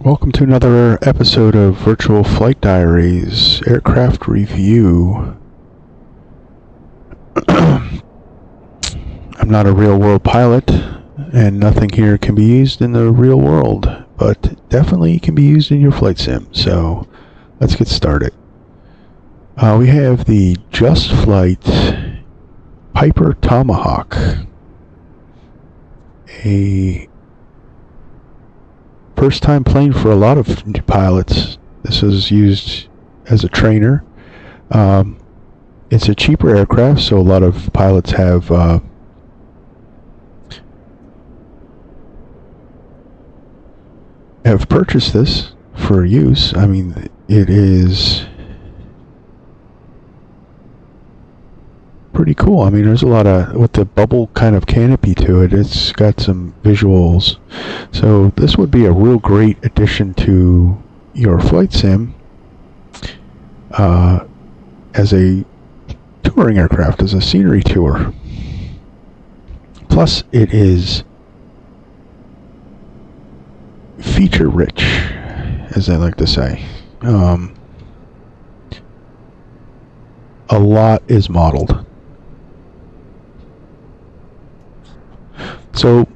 Welcome to another episode of Virtual Flight Diaries Aircraft Review. I'm not a real-world pilot, and nothing here can be used in the real world, but definitely can be used in your flight sim, so let's get started. We have the Just Flight Piper Tomahawk, a first-time plane for a lot of pilots. This is used as a trainer. It's a cheaper aircraft, so a lot of pilots have purchased this for use. I mean, it is pretty cool. I mean, there's a lot of, with the bubble kind of canopy to it, it's got some visuals. So this would be a real great addition to your flight sim as a touring aircraft, as a scenery tour. Plus, it is feature rich, as I like to say. A lot is modeled. So,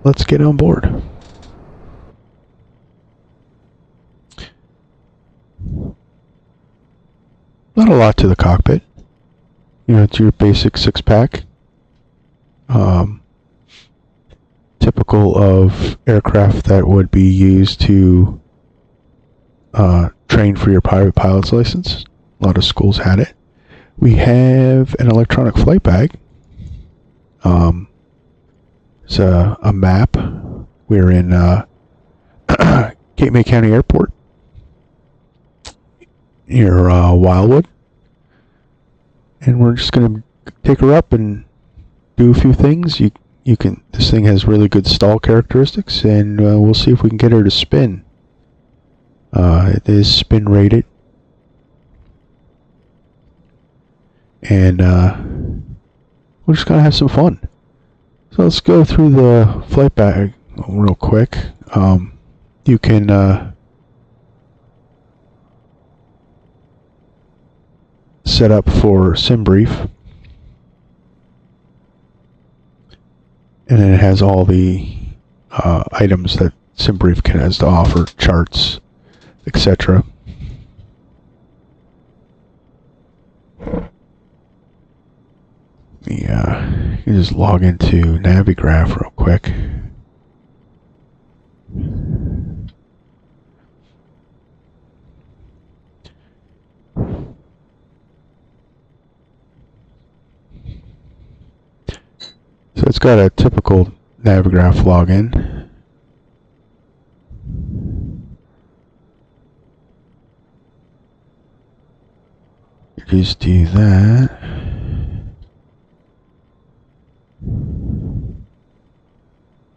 let's get on board. Not a lot to the cockpit. You know, it's your basic six-pack. Typical of aircraft that would be used to train for your private pilot's license. A lot of schools had it. We have an electronic flight bag. It's a map. We're in Cape May County Airport near Wildwood. And we're just going to take her up and do a few things. You can. This thing has really good stall characteristics, and we'll see if we can get her to spin. It is spin rated. And we're just going to have some fun. So let's go through the flight bag real quick. You can set up for sim brief, and then it has all the items that sim brief has to offer, charts, etc. You just log into Navigraph real quick. So it's got a typical Navigraph login. You just do that.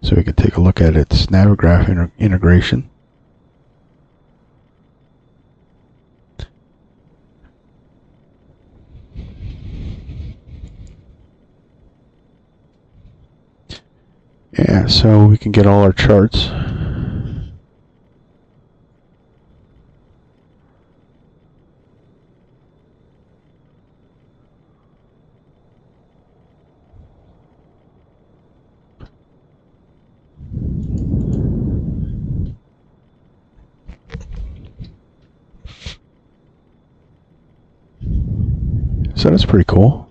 So we can take a look at its Navigraph integration. Yeah, so we can get all our charts. So that's pretty cool.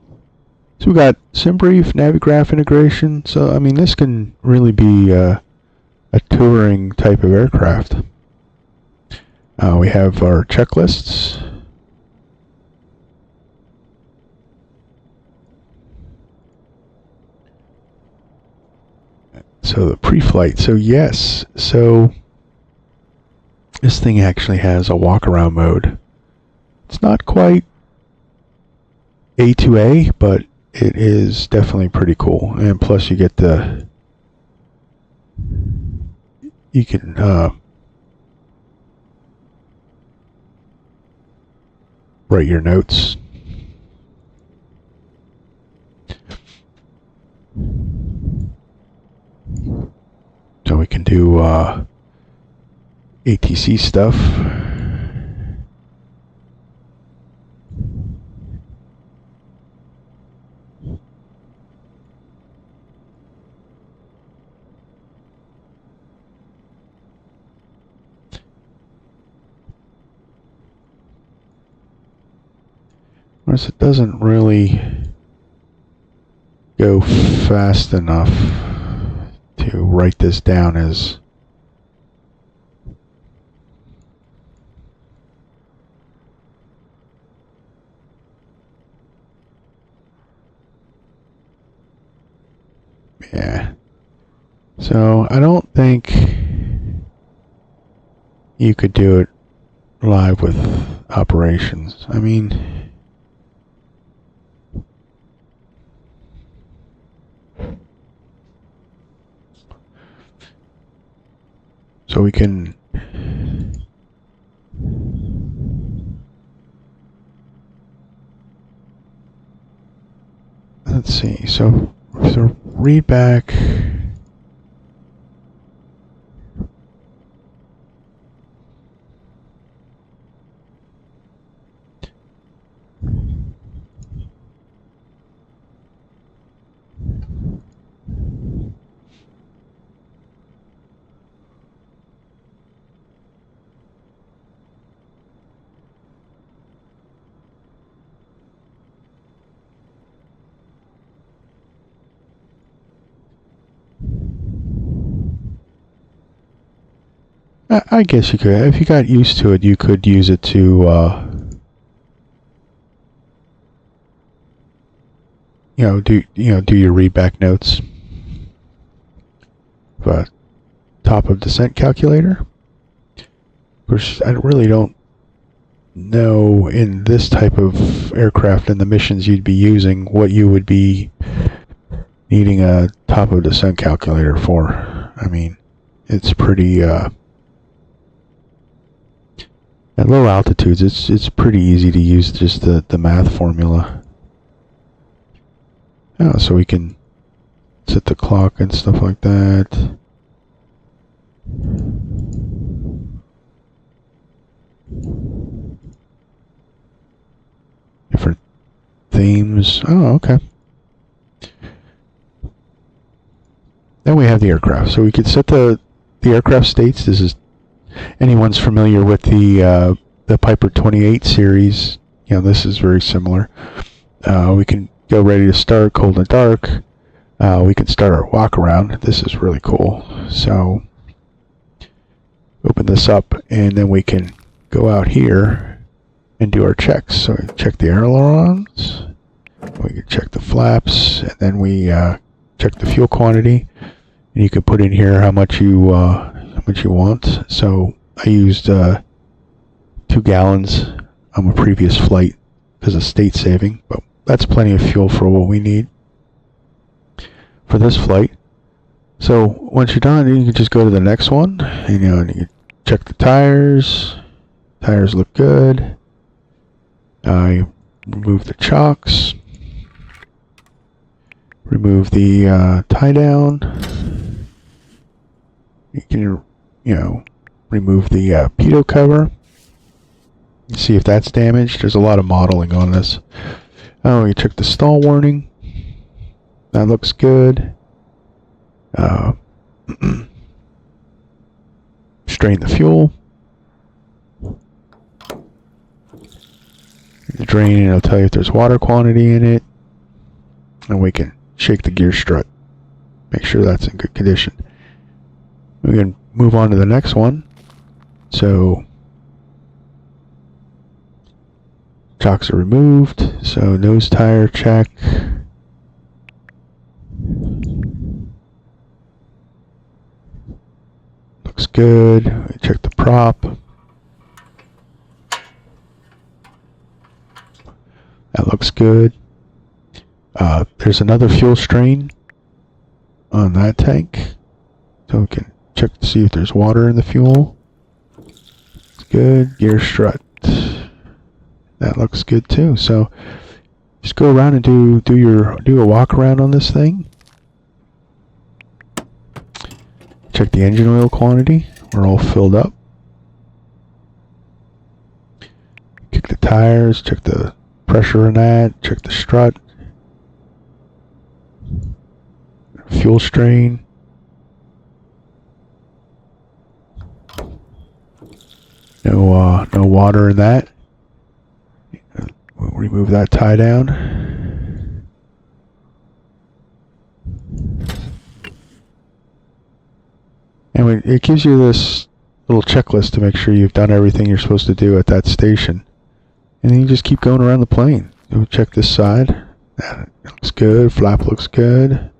So we got SimBrief, Navigraph integration. So I mean, this can really be a touring type of aircraft. We have our checklists. So the pre-flight. So yes. So this thing actually has a walkaround mode. It's not quite A2A, but it is definitely pretty cool. And plus you get you can write your notes. So we can do ATC stuff. Of course, it doesn't really go fast enough to write this down as yeah. So I don't think you could do it live with operations. I mean, so we can let's see. So read back. I guess you could. If you got used to it, you could use it to, do your readback notes. But top of descent calculator. Of course, I really don't know in this type of aircraft and the missions you'd be using what you would be needing a top of descent calculator for. I mean, it's pretty. At low altitudes, it's pretty easy to use just the math formula. Oh, so we can set the clock and stuff like that. Different themes. Oh, okay. Then we have the aircraft. So we could set the aircraft states. This is anyone's familiar with the Piper 28 series. This is very similar. We can go ready to start, cold and dark. We can start our walkaround. This is really cool. So open this up, and then we can go out here and do our checks. So we check the ailerons. We can check the flaps, and then we check the fuel quantity. And you can put in here how much you want. So I used 2 gallons on my previous flight because of state saving, but that's plenty of fuel for what we need for this flight. So once you're done, you can just go to the next one, and you can check the tires. Tires look good. I remove the chocks. Remove the tie down. You can, remove the pitot cover. See if that's damaged. There's a lot of modeling on this. Oh, you check the stall warning. That looks good. Strain the fuel. The drain, it'll tell you if there's water quantity in it. And we can shake the gear strut. Make sure that's in good condition. We can move on to the next one. So chocks are removed. So nose tire check. Looks good. We check the prop. That looks good. There's another fuel strain on that tank. So we can check to see if there's water in the fuel. It's good. Gear strut. That looks good too. So just go around and do a walk around on this thing. Check the engine oil quantity. We're all filled up. tires, check the pressure in that, check the strut, fuel strain. No water in that. We'll remove that tie down. And it gives you this little checklist to make sure you've done everything you're supposed to do at that station. And then you just keep going around the plane. We'll check this side. It looks good. Flap looks good.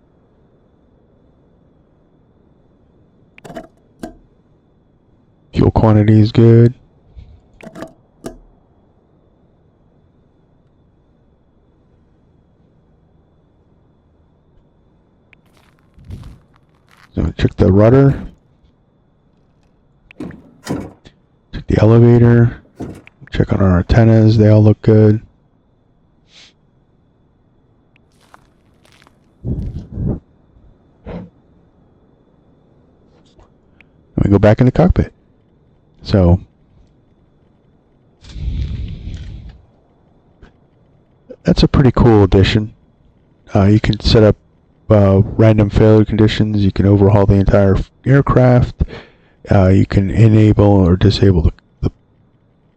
Fuel quantity is good. So check the rudder. Check the elevator. Check on our antennas. They all look good. And we go back in the cockpit. So that's a pretty cool addition. You can set up random failure conditions. You can overhaul the entire aircraft. You can enable or disable the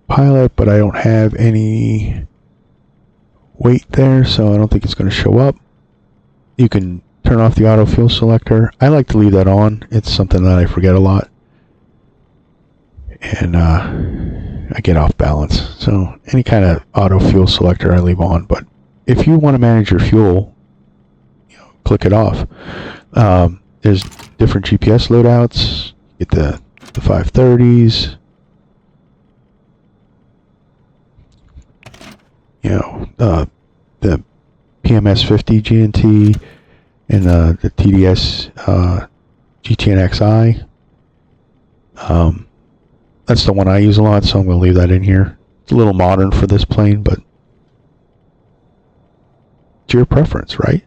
pilot, but I don't have any weight there, so I don't think it's going to show up. You can turn off the auto fuel selector. I like to leave that on. It's something that I forget a lot. And I get off balance. So any kind of auto fuel selector I leave on. But if you want to manage your fuel, click it off. There's different GPS loadouts. Get the 530s. The PMS 50 GNT and the TDS GTN XI. That's the one I use a lot, so I'm going to leave that in here. It's a little modern for this plane, but it's your preference, right?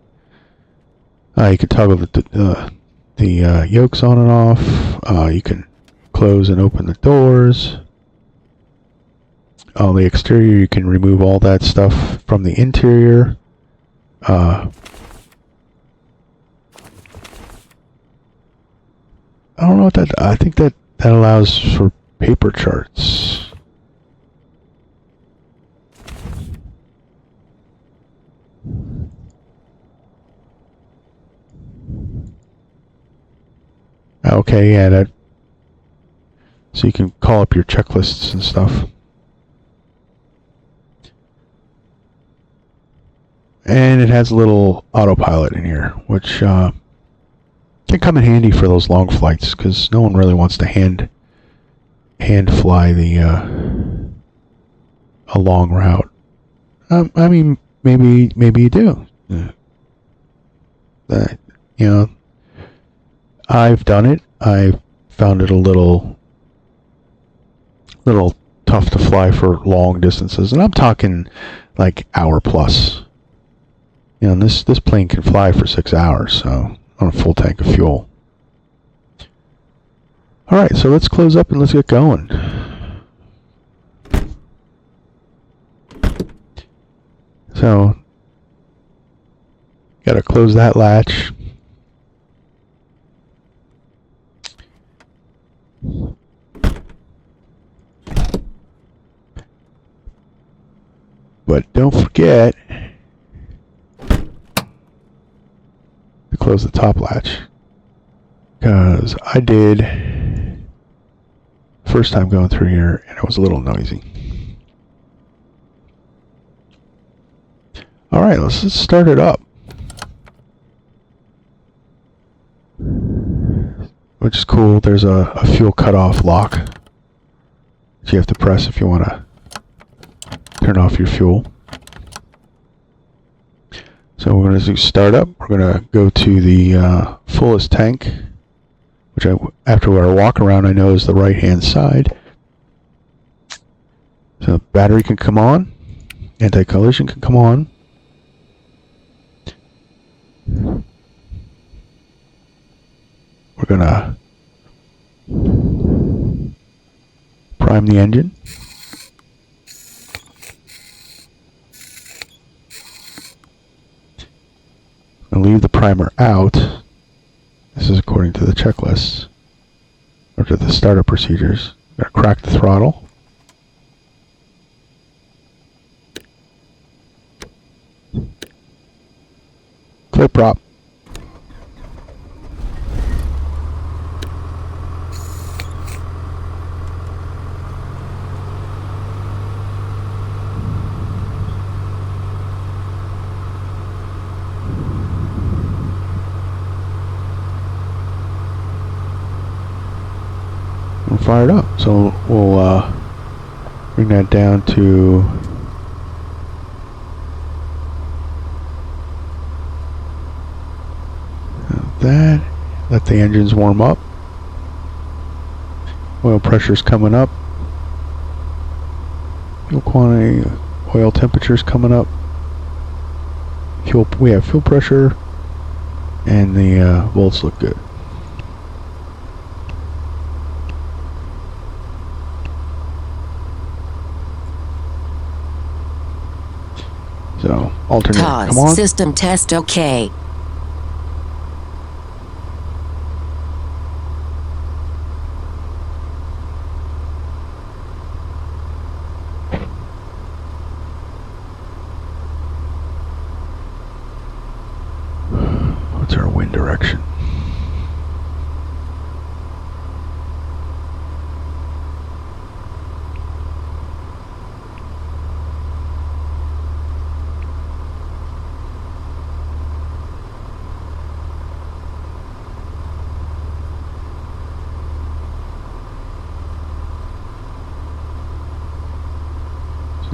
You can toggle the yokes on and off. You can close and open the doors. On the exterior, you can remove all that stuff from the interior. I don't know what that. I think that allows for paper charts. Okay, yeah, that. So you can call up your checklists and stuff. And it has a little autopilot in here, which can come in handy for those long flights, because no one really wants to hand fly a long route. I mean, maybe you do. I've done it. I found it a little tough to fly for long distances, and I'm talking like hour plus. And this plane can fly for 6 hours, so on a full tank of fuel. All right, so let's close up and let's get going. So, got to close that latch. But don't forget to close the top latch, because I did first time going through here and it was a little noisy. All right, let's just start it up. Which is cool. There's a fuel cutoff lock that you have to press if you want to turn off your fuel. So we're going to do startup. We're going to go to the fullest tank, which after our walk around I know is the right hand side. So battery can come on, anti-collision can come on. We're going to prime the engine. I'll leave the primer out. This is according to the checklist, or to the startup procedures. Gotta crack the throttle. Clip prop. We're fired up, so we'll bring that down to that. Let the engines warm up. Oil pressure's coming up. Fuel quantity, oil temperature's coming up. We have fuel pressure, and the volts look good. So, alternator, come on. System test okay. What's our wind direction?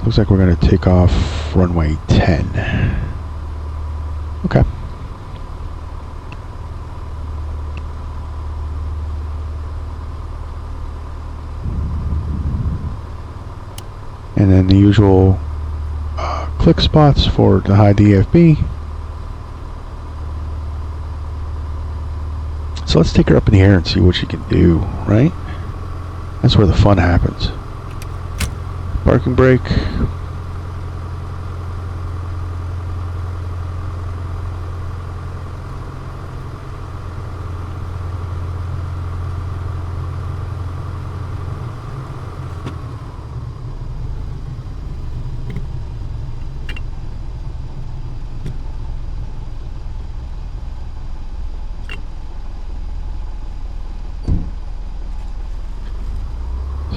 Looks like we're going to take off runway 10. Okay. And then the usual click spots for the high DFB. So let's take her up in the air and see what she can do, right? That's where the fun happens. Parking brake.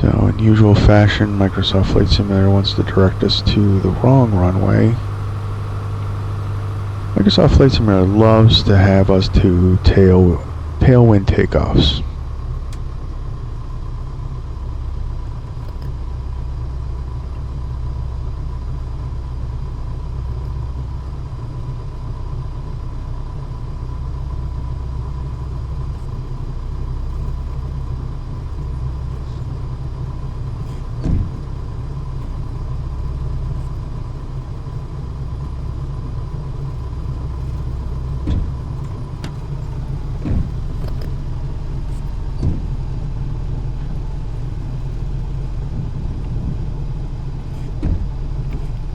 So, in usual fashion, Microsoft Flight Simulator wants to direct us to the wrong runway. Microsoft Flight Simulator loves to have us do tailwind takeoffs.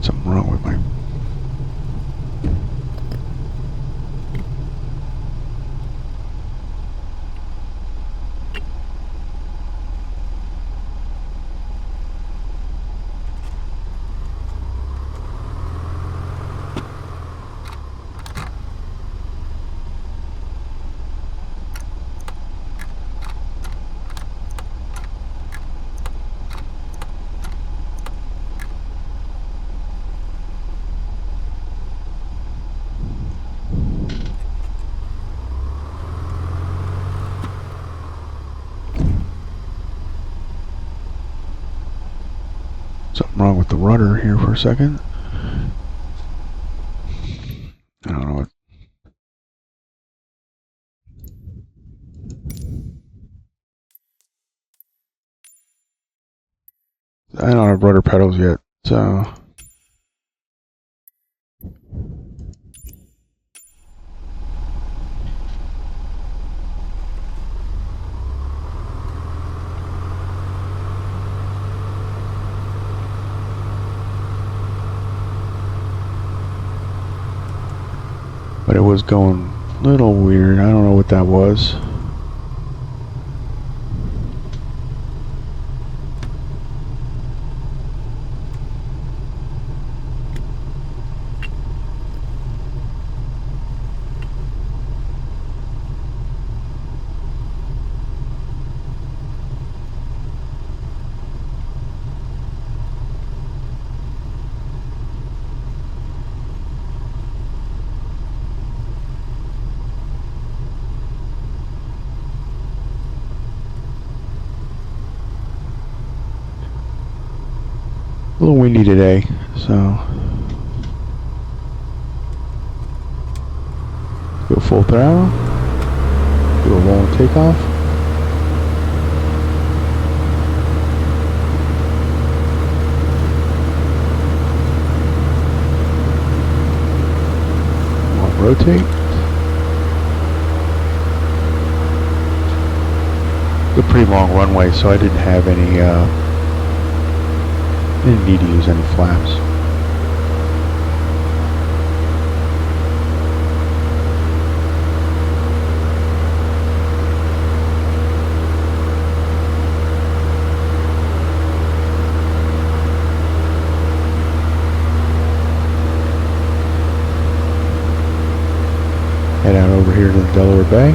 Something wrong with my... Something wrong with the rudder here for a second. I don't know what... I don't have rudder pedals yet, so... But it was going a little weird. I don't know what that was. A little windy today, so go full throttle, do a rolling takeoff. Rotate. A pretty long runway, so I didn't have any didn't need to use any flaps. Head out over here to the Delaware Bay.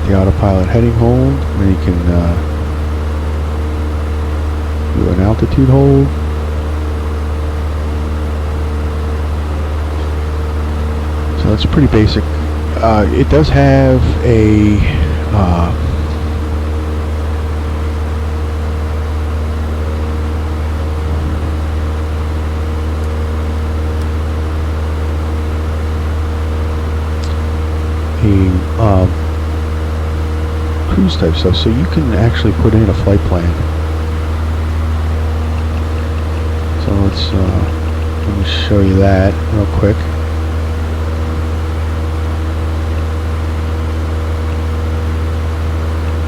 The autopilot heading hold, then you can do an altitude hold. So that's pretty basic. It does have a cruise type stuff, so you can actually put in a flight plan. So let me show you that real quick.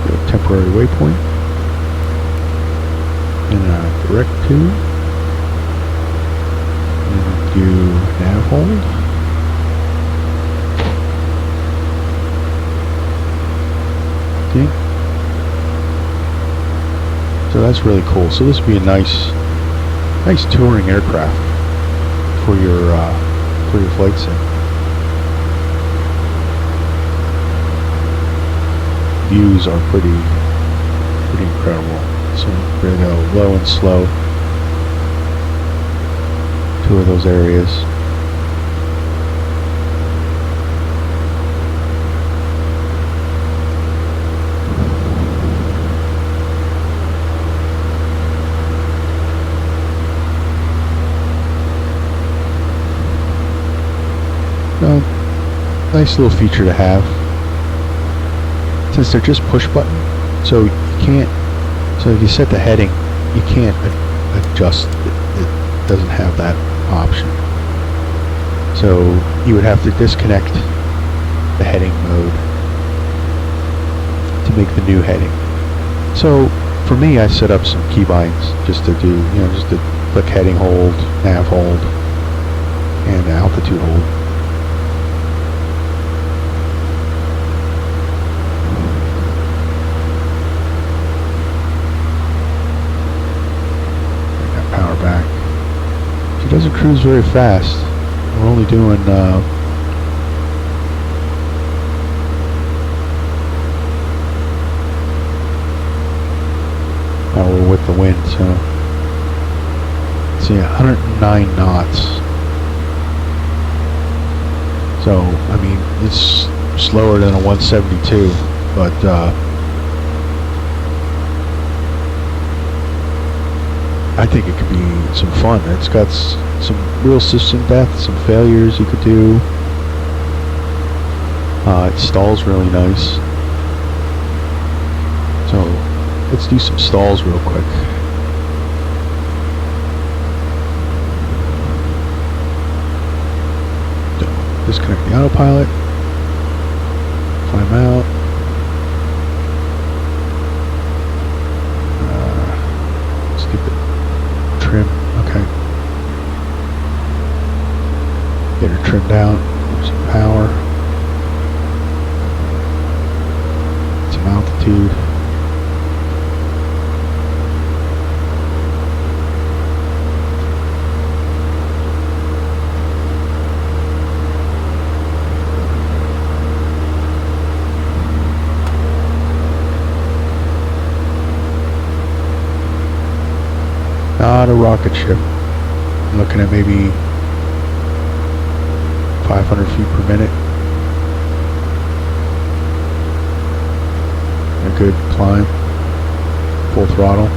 Do a temporary waypoint and a direct to, and do nav hold. Okay. So that's really cool. So this would be a nice touring aircraft for your flight sim. Views are pretty incredible. So we're gonna go low and slow. Tour those areas. Nice little feature to have. Since they're just push button, so you can't. So if you set the heading, you can't adjust. It doesn't have that option. So you would have to disconnect the heading mode to make the new heading. So for me, I set up some keybinds just to do, just to click heading hold, nav hold, and altitude hold. Back. She doesn't cruise very fast. We're only doing now we're with the wind, so let's see, 109 knots. So, I mean, it's slower than a 172, but I think it could be some fun. It's got some real system depth, some failures you could do. It stalls really nice. So, let's do some stalls real quick. So, disconnect the autopilot. Climb out. Let's get the trim. Okay. Get her trimmed out. Some power. Some altitude. Not a rocket ship. I'm looking at maybe 500 feet per minute. A good climb. Full throttle.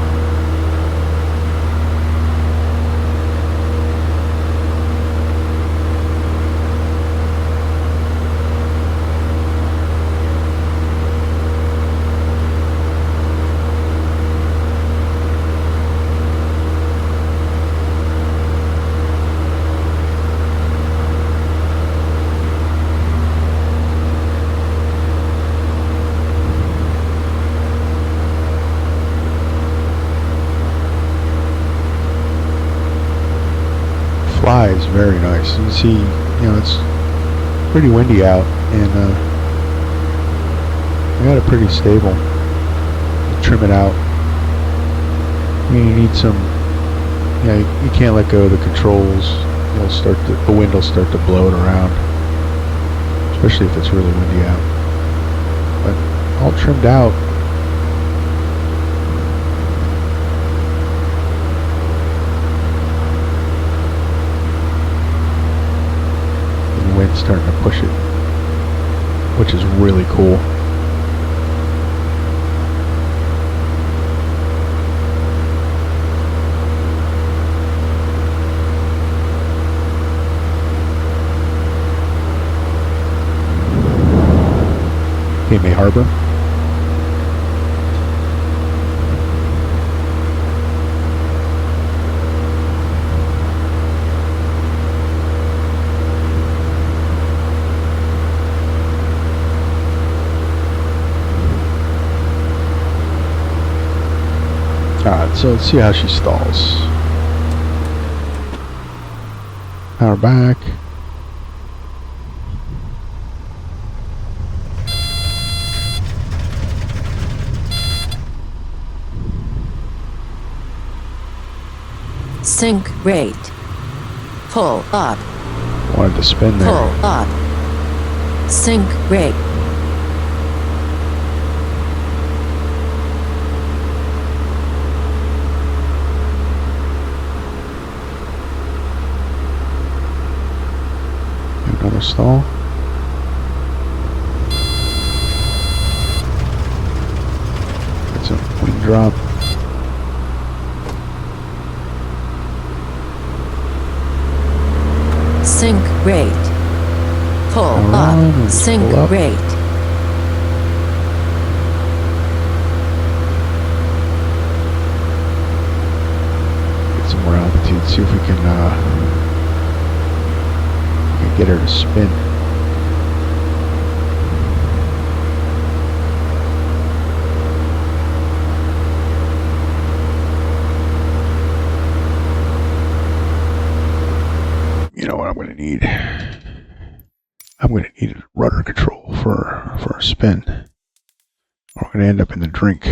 Flies very nice. You can see, you know, it's pretty windy out, and I got it pretty stable. Trim it out. I mean, you need some. Yeah, you can't let go of the controls. You'll start the wind will start to blow it around, especially if it's really windy out. But all trimmed out. Wind starting to push it, which is really cool. May Harbor. Alright, so let's see how she stalls. Power back. Sync rate. Pull up. Wanted to spin there. Pull up. Sync rate. Another stall. It's a wind drop. Sync rate. Pull up. Sync rate. Get some more altitude. See if we can get her to spin. You know what I'm going to need? I'm going to need a rudder control for a spin. Or we're going to end up in the drink.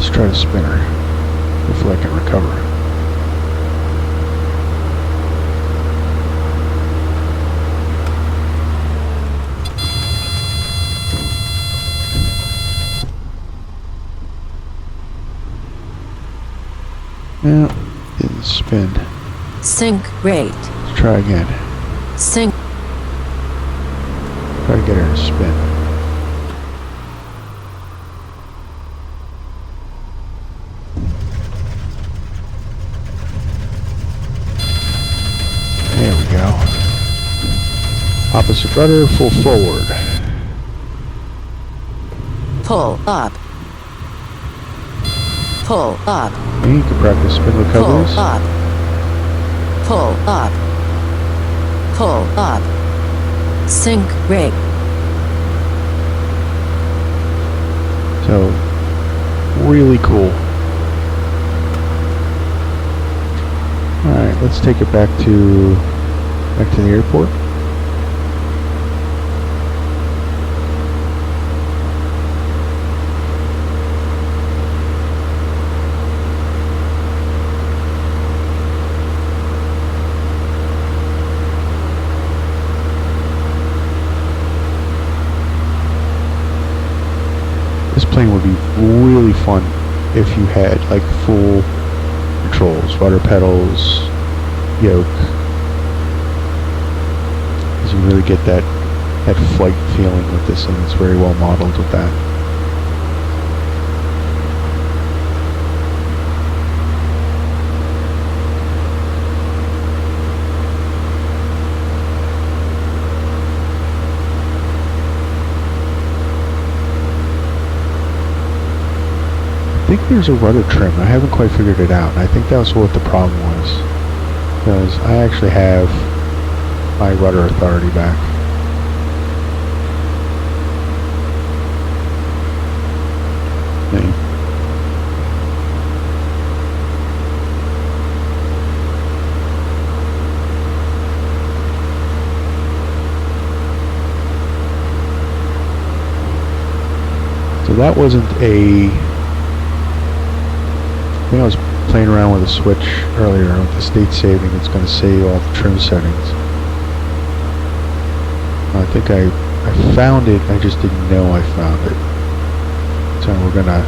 Let's try to spin her. Hopefully I can recover. No, didn't spin. Sink rate. Let's try again. Sink. Try to get her to spin. There we go. Opposite rudder, full forward. Pull up. Pull up. And you can practice spin recoveries. Pull up. Pull up. Pull up. Sink rate. So, really cool. Alright, let's take it back to the airport. This plane would be really fun if you had like full controls, rudder pedals, yoke. Because you really get that flight feeling with this thing. It's very well modeled with that. I think there's a rudder trim. I haven't quite figured it out. And I think that was what the problem was. Because I actually have my rudder authority back. So that wasn't a... I think I was playing around with a switch earlier with the state saving. It's going to save all the trim settings. I think I found it. I just didn't know I found it. So we're gonna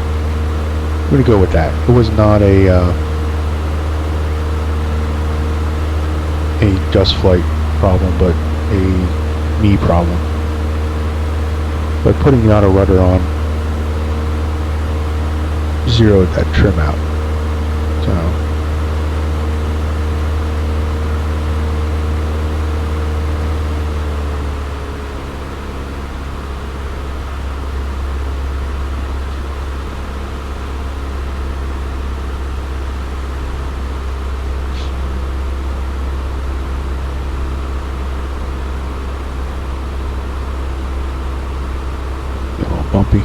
go with that. It was not a dust flight problem, but a me problem. But putting the auto rudder on zeroed that trim out. So a little bumpy.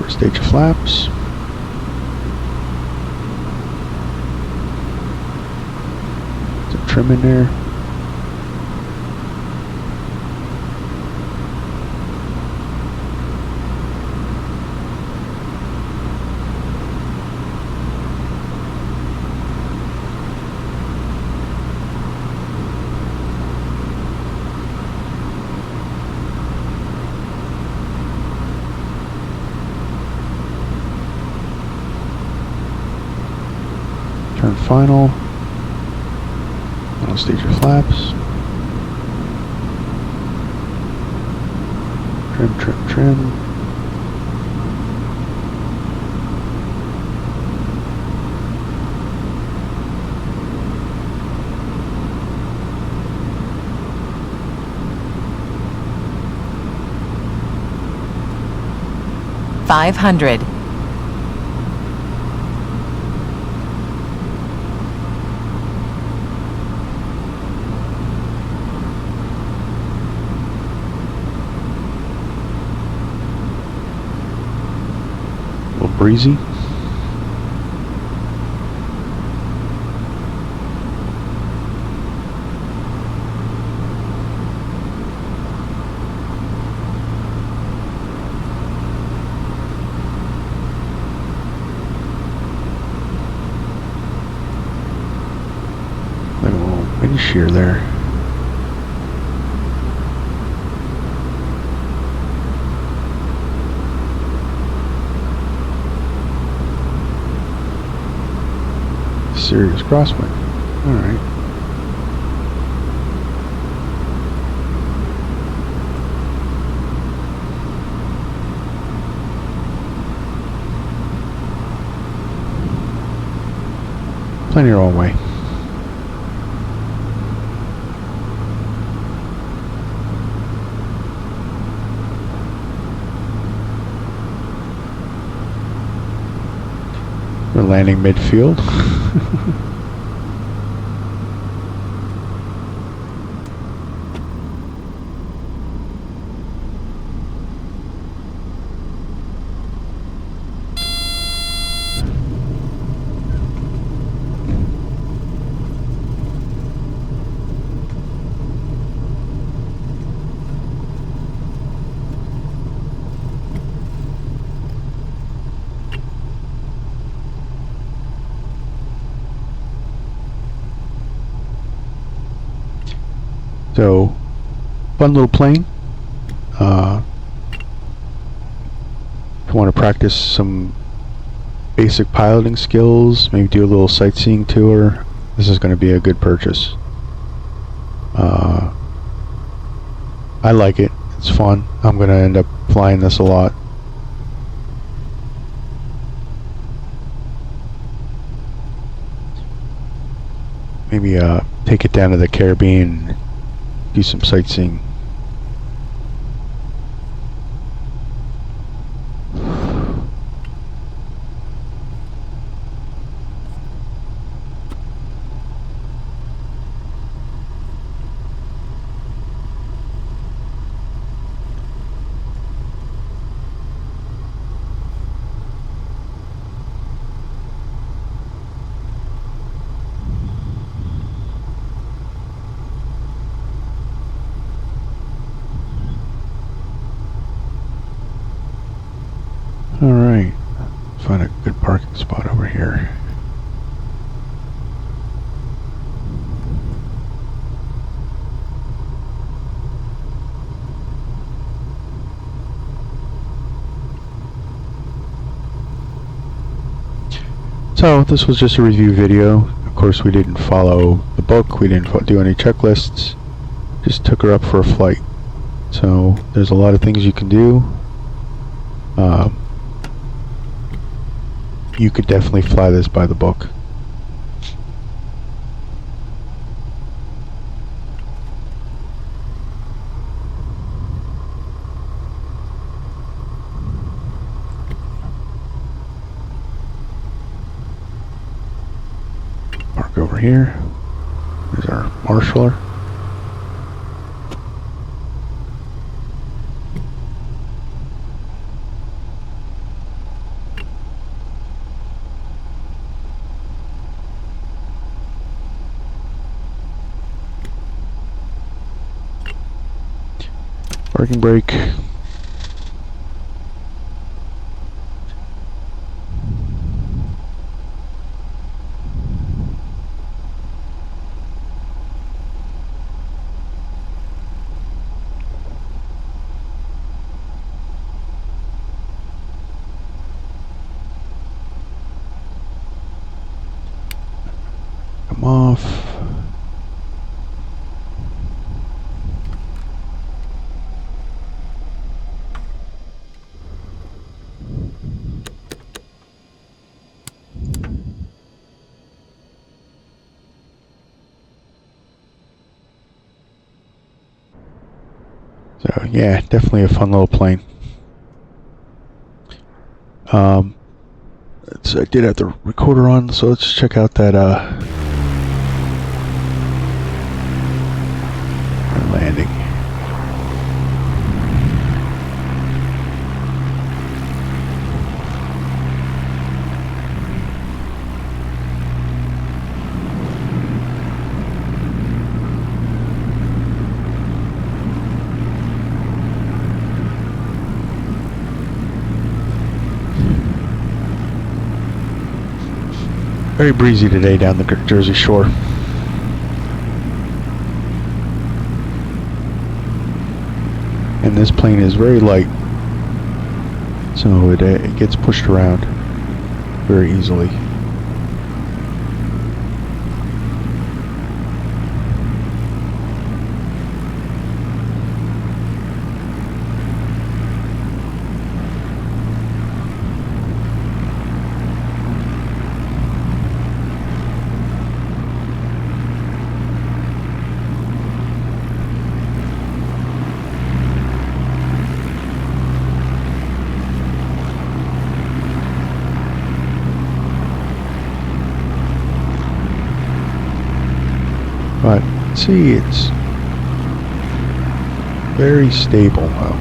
Stage of flaps. Some trim in there. Turn final. Final stage of flaps. Trim, trim, trim. 500. A little breezy. Like a little wind shear there. Serious crosswind. Alright. Plenty of wrong way. We're landing midfield. So, fun little plane. If you want to practice some basic piloting skills, maybe do a little sightseeing tour, this is going to be a good purchase. I like it. It's fun. I'm going to end up flying this a lot. Maybe take it down to the Caribbean, do some sightseeing. Alright, find a good parking spot over here. So, this was just a review video. Of course, we didn't follow the book, we didn't do any checklists, just took her up for a flight. So, there's a lot of things you can do. You could definitely fly this by the book. Park over here. There's our marshaller. Parking brake. Come off. So yeah, definitely a fun little plane. I did have the recorder on, so let's check out that landing. Very breezy today down the Jersey Shore. And this plane is very light, so it gets pushed around very easily. But see, it's very stable now.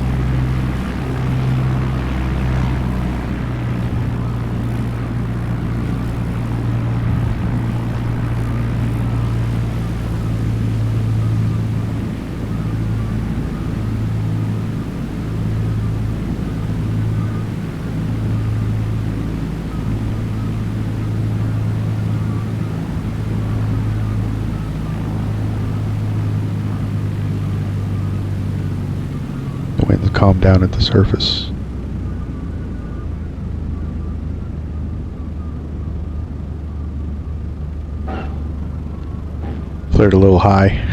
The winds calm down at the surface. Flared a little high.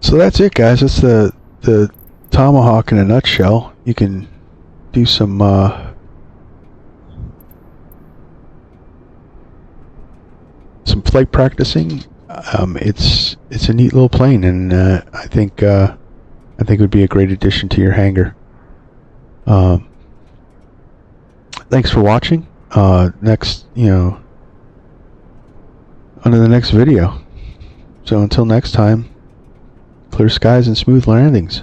So that's it, guys. That's the Tomahawk in a nutshell. You can do some flight practicing. It's a neat little plane, and I think it would be a great addition to your hangar. Thanks for watching. Next, on to the next video. So until next time, clear skies and smooth landings.